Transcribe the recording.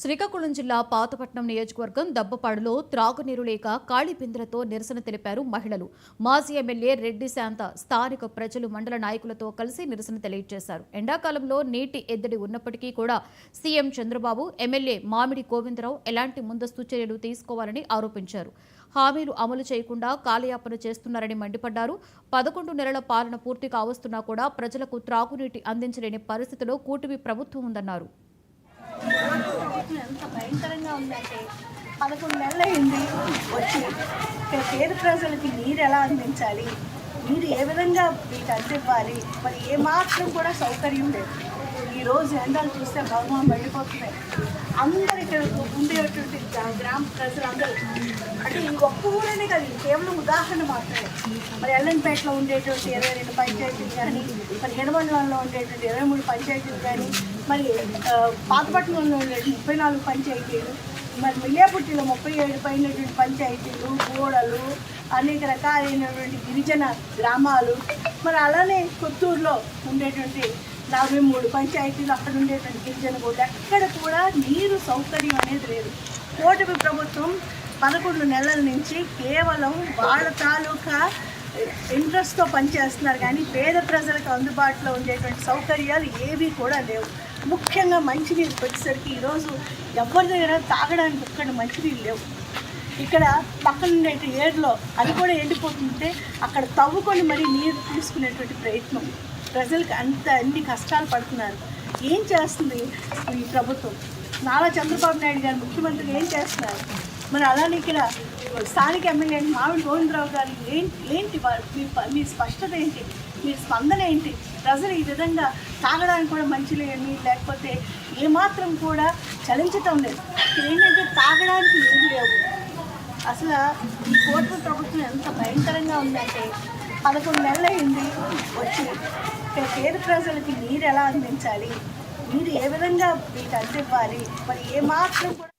శ్రీకాకుళం జిల్లా పాతపట్నం నియోజకవర్గం దబ్బపాడులో త్రాగునీరు లేక ఖాళీ బిందెలతో నిరసన తెలిపారు మహిళలు. మాజీ ఎమ్మెల్యే రెడ్డి శాంత స్థానిక ప్రజలు మండల నాయకులతో కలిసి నిరసన తెలియజేశారు. ఎండాకాలంలో నీటి ఎద్దడి ఉన్నప్పటికీ కూడా సీఎం చంద్రబాబు, ఎమ్మెల్యే మామిడి గోవిందరావు ఎలాంటి ముందస్తు చర్యలు తీసుకోవాలని ఆరోపించారు. హామీలు అమలు చేయకుండా కాలయాపన చేస్తున్నారని మండిపడ్డారు. 11 నెలల పాలన పూర్తి కావస్తున్నా కూడా ప్రజలకు త్రాగునీటి అందించలేని పరిస్థితిలో కూటమి ప్రభుత్వం ఉందన్నారు. ఎంత భయంకరంగా ఉందంటే 11 నెలలు అయింది వచ్చి ఇక్కడ పేద ప్రజలకి నీరు ఎలా అందించాలి, నీరు ఏ విధంగా మీకు అందివ్వాలి, మరి ఏమాత్రం కూడా సౌకర్యం లేదు. ఈరోజు ఎండలు చూస్తే భగవాన్ వెళ్ళిపోతున్నాయి. అందరు ఇక్కడ ఉండేటువంటి గ్రామ ప్రజలందరూ అంటే ఇంకొక్క ఊరనే కాదు, కేవలం ఉదాహరణ మాత్రమే. మరి ఎల్లంపేటలో ఉండేటువంటి 22 పంచాయతీలు కానీ, మరి హిడమండలంలో ఉండేటువంటి 23 పంచాయతీలు కానీ, మరి పాతపట్నంలో ఉండేటువంటి 34 పంచాయతీలు, మరి మిల్లేపుట్టిలో 37 పైనటువంటి పంచాయతీలు, గోడలు, అనేక రకాలైనటువంటి గిరిజన గ్రామాలు, మరి అలానే కొత్తూరులో ఉండేటువంటి 43 పంచాయతీలు, అక్కడ ఉండేటువంటి గిరిజన గోడలు, ఎక్కడ కూడా నీరు సౌకర్యం అనేది లేదు. కూటమి ప్రభుత్వం 11 నెలల నుంచి కేవలం వాళ్ళ తాలూకా ఇంట్రెస్ట్తో పనిచేస్తున్నారు, కానీ పేద ప్రజలకు అందుబాటులో ఉండేటువంటి సౌకర్యాలు ఏవి కూడా లేవు. ముఖ్యంగా మంచినీరు వచ్చేసరికి ఈరోజు ఎవరి దగ్గర తాగడానికి ఒక్కడ మంచినీళ్ళు లేవు. ఇక్కడ పక్కన ఉండే ఏరులో అది కూడా ఎండిపోతుంటే అక్కడ తవ్వుకొని మరీ నీరు తీసుకునేటువంటి ప్రయత్నం. ప్రజలకు అన్ని కష్టాలు పడుతున్నారు. ఏం చేస్తుంది ఈ ప్రభుత్వం? నారా చంద్రబాబు నాయుడు గారు ముఖ్యమంత్రిగా ఏం చేస్తున్నారు? మరి అలానే ఇక్కడ స్థానిక ఎమ్మెల్యే మామిడి గోవిందరావు గారు ఏంటి మీ స్పష్టత ఏంటి, మీ స్పందన ఏంటి? ప్రజలు ఈ విధంగా తాగడానికి కూడా మంచి నీళ్ళు లేకపోతే ఏమాత్రం కూడా చలించటం లేదు. ఇక్కడ ఏంటంటే తాగడానికి ఏమి లేవు. అసలు ఈ కూటమి ప్రభుత్వం ఎంత భయంకరంగా ఉందంటే 11 నెలలు అయింది వచ్చి ఇక్కడ పేద ప్రజలకి నీరు ఎలా అందించాలి, నీరు ఏ విధంగా మీకు అందివ్వాలి, మరి ఏమాత్రం కూడా